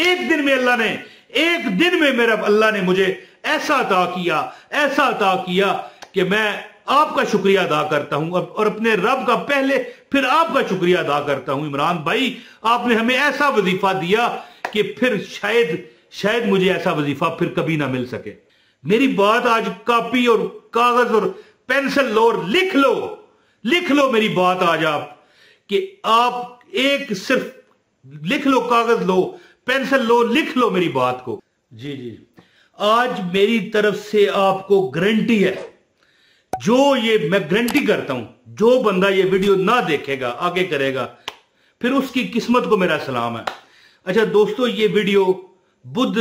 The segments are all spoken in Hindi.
एक दिन में अल्लाह ने, एक दिन में मेरा अल्लाह ने मुझे ऐसा अता किया कि मैं आपका शुक्रिया अदा करता हूं और अपने रब का पहले फिर आपका शुक्रिया अदा करता हूं। इमरान भाई, आपने हमें ऐसा वजीफा दिया कि फिर शायद मुझे ऐसा वजीफा फिर कभी ना मिल सके। मेरी बात आज कॉपी और कागज और पेंसिल लो और लिख लो मेरी बात आज आप, कि आप एक सिर्फ लिख लो, कागज लो, पेंसिल लो, लिख लो मेरी बात को। जी आज मेरी तरफ से आपको गारंटी है, जो ये मैं गारंटी करता हूं, जो बंदा ये वीडियो ना देखेगा आगे करेगा, फिर उसकी किस्मत को मेरा सलाम है। अच्छा दोस्तों, ये वीडियो बुध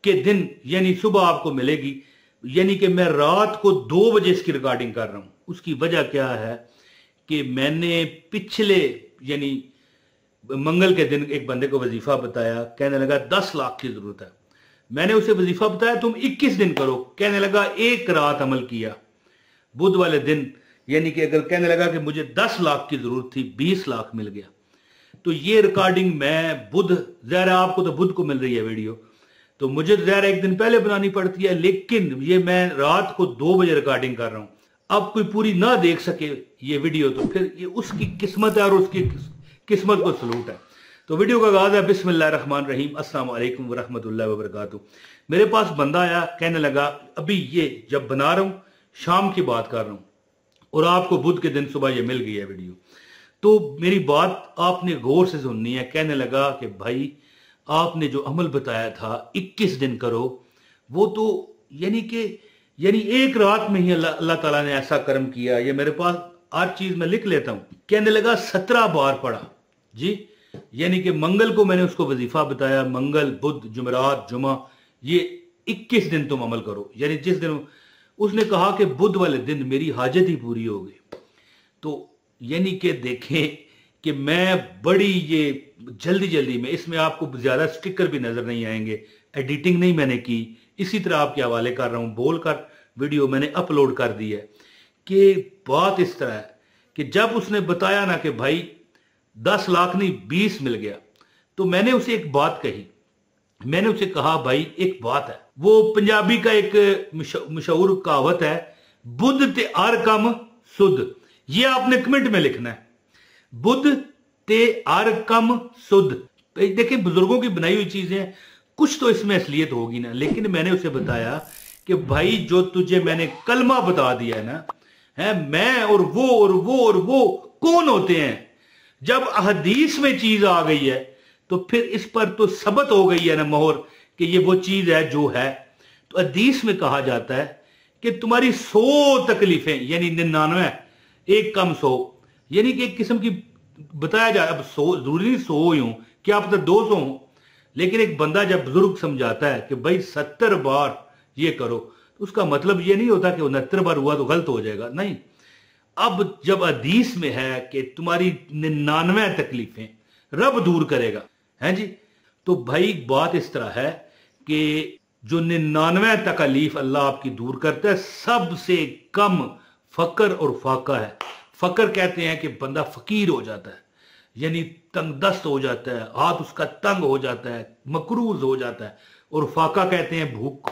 के दिन यानी सुबह आपको मिलेगी, यानी कि मैं रात को 2 बजे इसकी रिकॉर्डिंग कर रहा हूं। उसकी वजह क्या है कि मैंने पिछले यानी मंगल के दिन एक बंदे को वजीफा बताया, कहने लगा 10 लाख की जरूरत है। मैंने उसे वजीफा बताया तुम 21 दिन करो, कहने लगा 1 रात अमल किया। बुध वाले दिन यानी कि अगर कहने लगा कि मुझे 10 लाख की जरूरत थी, 20 लाख मिल गया। तो ये रिकॉर्डिंग मैं बुध, ज़ाहिर आपको तो बुध को मिल रही है वीडियो, तो मुझे ज़ाहिर एक दिन पहले बनानी पड़ती है, लेकिन ये मैं रात को 2 बजे रिकॉर्डिंग कर रहा हूं। अब कोई पूरी ना देख सके ये वीडियो तो फिर ये उसकी किस्मत है और उसकी किस्मत को सलूट है। तो वीडियो का आगाज है बिस्मिल्लाहिर्रहमानिर्रहीम, अस्सलाम वालेकुम वरहमतुल्लाहि वबरकातुहू। मेरे पास बंदा आया, कहने लगा अभी ये जब बना रहा हूं, शाम की बात कर रहा हूं और आपको बुध के दिन सुबह ये मिल गई है वीडियो, तो मेरी बात आपने गौर से सुननी है। कहने लगा कि भाई आपने जो अमल बताया था 21 दिन करो, वो तो यानी 1 रात में ही अल्लाह ताला ने ऐसा कर्म किया। ये मेरे पास हर चीज मैं लिख लेता हूं। कहने लगा 17 बार पढ़ा जी, यानी कि मंगल को मैंने उसको वजीफा बताया, मंगल बुध जुमेरात जुमा, ये 21 दिन तुम अमल करो। यानी जिस दिन उसने कहा कि बुध वाले दिन मेरी हाजत ही पूरी हो गई। तो यानी कि देखें कि मैं बड़ी ये जल्दी में, इसमें आपको ज्यादा स्टिकर भी नजर नहीं आएंगे, एडिटिंग नहीं मैंने की, इसी तरह आपके हवाले कर रहा हूं, बोलकर वीडियो मैंने अपलोड कर दी है। कि बात इस तरह है कि जब उसने बताया ना कि भाई 10 लाख नहीं 20 मिल गया, तो मैंने उसे एक बात कही। मैंने उसे कहा भाई एक बात है, वो पंजाबी का एक मशहूर कहावत है, बुध ते हर कम सुध। ये आपने कमेंट में लिखना है, बुध ते हर कम सुध। देखिए बुजुर्गों की बनाई हुई चीजें, कुछ तो इसमें असलियत होगी ना। लेकिन मैंने उसे बताया कि भाई जो तुझे मैंने कलमा बता दिया है ना, है मैं और वो कौन होते हैं। जब हदीस में चीज आ गई है तो फिर इस पर तो सबत हो गई है ना मोहर कि ये वो चीज है जो है। तो हदीस में कहा जाता है कि तुम्हारी 100 तकलीफें यानी 99 1 कम 100, यानी कि एक किस्म की बताया जाए। अब 100 जरूरी 100 ही हो, क्या आप 200 हो, लेकिन एक बंदा जब बुजुर्ग समझाता है कि भाई 70 बार ये करो, तो उसका मतलब ये नहीं होता कि 69 बार हुआ तो गलत हो जाएगा, नहीं। अब जब हदीस में है कि तुम्हारी 99 तकलीफें रब दूर करेगा, है जी, तो भाई बात इस तरह है कि जो 99 तकलीफ अल्लाह आपकी दूर करता है, सबसे कम फकर और फाका है। फकर कहते हैं कि बंदा फकीर हो जाता है, यानी तंगदस्त हो जाता है, हाथ उसका तंग हो जाता है, मकरूज हो जाता है, और फाका कहते हैं भूख।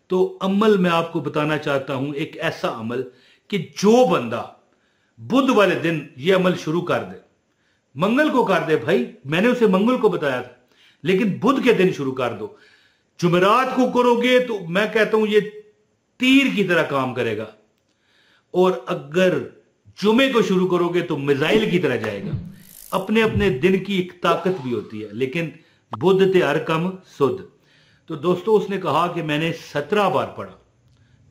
तो अमल मैं आपको बताना चाहता हूं, एक ऐसा अमल कि जो बंदा बुध वाले दिन ये अमल शुरू कर दे, मंगल को कर दे, भाई मैंने उसे मंगल को बताया था, लेकिन बुध के दिन शुरू कर दो। जुमेरात को करोगे तो मैं कहता हूं ये तीर की तरह काम करेगा, और अगर जुमे को शुरू करोगे तो मिसाइल की तरह जाएगा। अपने अपने दिन की एक ताकत भी होती है, लेकिन बुध ते हर कम सुध। तो दोस्तों उसने कहा कि मैंने 17 बार पढ़ा,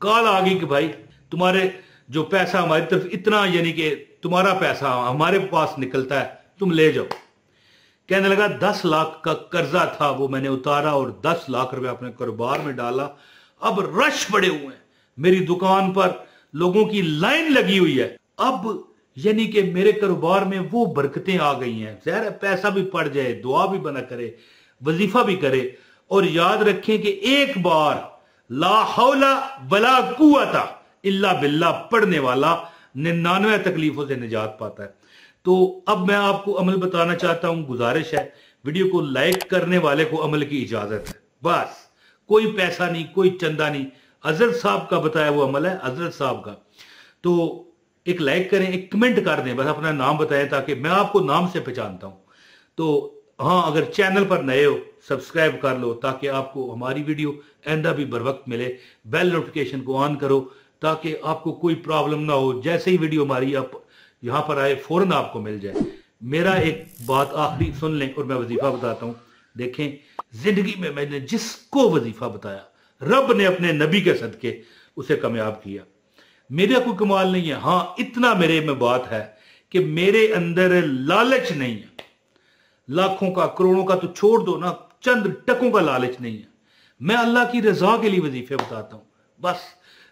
कॉल आ गई कि भाई तुम्हारे जो पैसा हमारी तरफ इतना, यानी कि तुम्हारा पैसा हमारे पास निकलता है, तुम ले जाओ। कहने लगा 10 लाख का कर्जा था वो मैंने उतारा और 10 लाख रुपए अपने कारोबार में डाला। अब रश पड़े हुए हैं मेरी दुकान पर, लोगों की लाइन लगी हुई है। अब यानी कि मेरे कारोबार में वो बरकतें आ गई हैं। ज़ाहिर है पैसा भी पड़ जाए, दुआ भी बना करे, वजीफा भी करे, और याद रखें कि एक बार ला हौला वला कुव्वता इल्ला बिल्ला पढ़ने वाला 99 तकलीफों से निजात पाता है। तो अब मैं आपको अमल बताना चाहता हूं, गुजारिश है वीडियो को लाइक करने वाले को अमल की इजाजत है, बस। कोई पैसा नहीं, कोई चंदा नहीं। हजरत साहब का बताया वो अमल है, हजरत साहब का। तो एक लाइक करें, एक कमेंट कर दें, बस अपना नाम बताएं ताकि मैं आपको नाम से पहचानता हूं। तो हाँ, अगर चैनल पर नए हो सब्सक्राइब कर लो ताकि आपको हमारी वीडियो आइंदा भी बर वक्त मिले। बेल नोटिफिकेशन को ऑन करो ताकि आपको कोई प्रॉब्लम ना हो। जैसे ही वीडियो हमारी आप यहाँ पर आए फौरन आपको मिल जाए। मेरा एक बात आखिरी सुन लें और मैं वजीफा बताता हूँ। देखें, जिंदगी में मैंने जिसको वजीफा बताया रब ने अपने नबी के सदके उसे कामयाब किया। मेरा कोई कमाल नहीं है। हाँ, इतना मेरे में बात है कि मेरे अंदर लालच नहीं है। लाखों का, करोड़ों का तो छोड़ दो ना, चंद टकों का लालच नहीं है। मैं अल्लाह की रजा के लिए वजीफे बताता हूं, बस।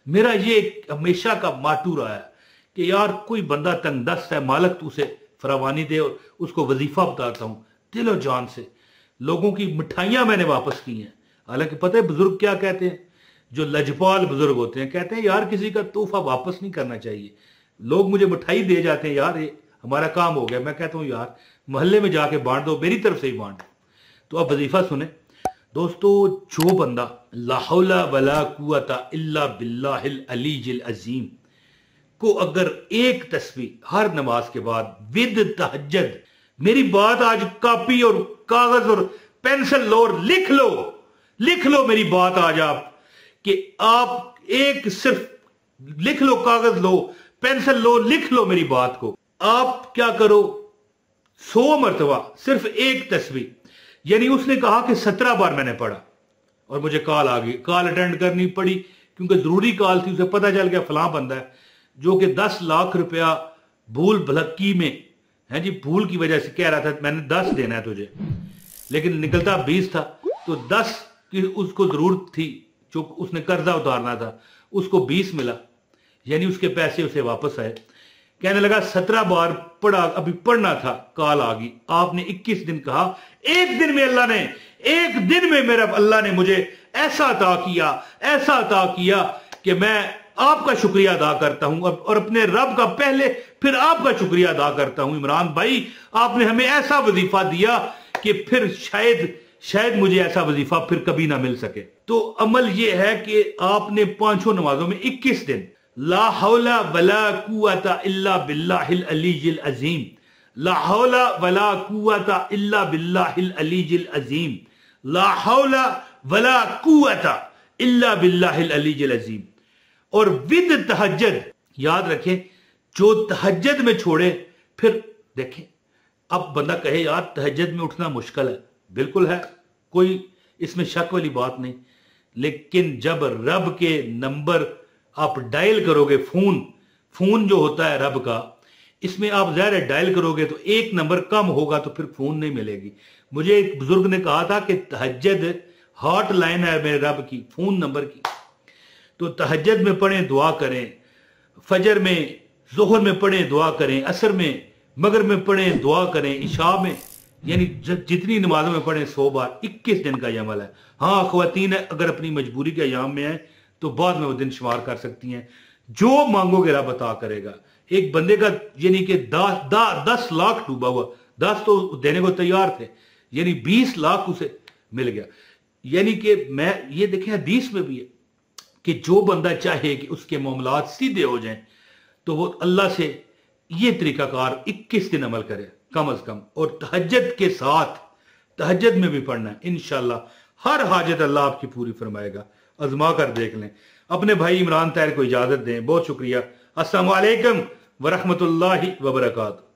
मेरा ये हमेशा का माटू रहा है कि यार कोई बंदा तंग दस्त है, मालक तू उसे फरावानी दे, और उसको वजीफा बताता हूं दिलो जान से। लोगों की मिठाइयां मैंने वापस की हैं। हालांकि पता है बुजुर्ग क्या कहते हैं, जो लजपाल बुजुर्ग होते हैं, कहते हैं यार किसी का तोहफा वापस नहीं करना चाहिए। लोग मुझे मिठाई दे जाते हैं, यार ये हमारा काम हो गया। मैं कहता हूं यार मोहल्ले में जाके बांट दो, मेरी तरफ से ही बांट दो। तो अब वजीफा सुने दोस्तों। जो बंदा ला हौला वला कुव्वता इल्ला बिल्लाहिल अलीजिल अजीम को अगर एक तस्बीह हर नमाज के बाद विद तहज्जुद, मेरी बात आज कॉपी और कागज और पेंसिल लो और लिख लो मेरी बात आज आप, कि आप एक सिर्फ लिख लो, कागज लो, पेंसिल लो, लिख लो मेरी बात को। आप क्या करो, 100 मरतबा सिर्फ एक तस्बीह, यानी उसने कहा कि 17 बार मैंने पढ़ा और मुझे कॉल आ गई, कॉल अटेंड करनी पड़ी क्योंकि जरूरी कॉल थी। उसे पता चल गया फलां बंदा है जो कि 10 लाख रुपया भूल भलक्की में है जी, भूल की वजह से कह रहा था मैंने 10 देना है तुझे, लेकिन निकलता 20 था। तो 10 की उसको जरूरत थी, जो उसने कर्जा उतारना था, उसको 20 मिला, यानी उसके पैसे उसे वापस आए। कहने लगा 17 बार पढ़ा, अभी पढ़ना था, कॉल आ गई। आपने 21 दिन कहा। एक दिन में मेरा अल्लाह ने मुझे ऐसा अता किया कि मैं आपका शुक्रिया अदा करता हूं और अपने रब का पहले फिर आपका शुक्रिया अदा करता हूं। इमरान भाई, आपने हमें ऐसा वजीफा दिया कि फिर शायद मुझे ऐसा वजीफा फिर कभी ना मिल सके। तो अमल यह है कि आपने 5 नमाजों में 21 दिन ला हौला वला कुव्वता इल्ला बिल्लाहिल अलीजिल अजीम, ला हौला वला कुव्वता इल्ला बिल्लाहिल अलीजिल अजीम, ला हौला वला कुव्वता इल्ला बिल्लाहिल अलीजिल अजीम। और विद तहज्जुद, याद रखें, जो तहज्जुद में छोड़े, फिर देखें। अब बंदा कहे यार तहज्जुद में उठना मुश्किल है, बिल्कुल है, कोई इसमें शक वाली बात नहीं। लेकिन जब रब के नंबर आप डायल करोगे, फोन जो होता है रब का, इसमें आप ज़ाहिर डायल करोगे तो एक नंबर कम होगा तो फिर फोन नहीं मिलेगी। मुझे एक बुजुर्ग ने कहा था कि तहज्जुद हॉटलाइन है मेरे रब की, फोन नंबर की। तो तहज्जुद में पढ़ें, दुआ करें, फजर में, जोहर में पढ़ें, दुआ करें, असर में, मगर में पढ़ें, दुआ करें, इशा में, यानी जितनी नमाजों में पढ़ें 100 बार। 21 दिन का यह अमल है। हाँ, ख्वातीन अगर अपनी मजबूरी के अयाम में है तो बाद में वो दिन शुमार कर सकती हैं। जो मांगोगे रब अता करेगा। एक बंदे का यानी कि 10 लाख डूबा हुआ, 10 तो देने को तैयार थे, यानी 20 लाख उसे मिल गया। यानी कि मैं ये देखें हदीस में भी है कि जो बंदा चाहे कि उसके मामलात सीधे हो जाएं तो वो अल्लाह से ये तरीकाकार 21 दिन अमल करे कम अज कम। और तहज्जुद के साथ, तहज्जुद में भी पढ़ना है, इंशाल्लाह हर हाजत अल्लाह आपकी पूरी फरमाएगा। आजमा कर देख लें। अपने भाई इमरान ताहिर को इजाजत दें। बहुत शुक्रिया। अस्सलाम वालेकुम व रहमतुल्लाहि व बरकातहू।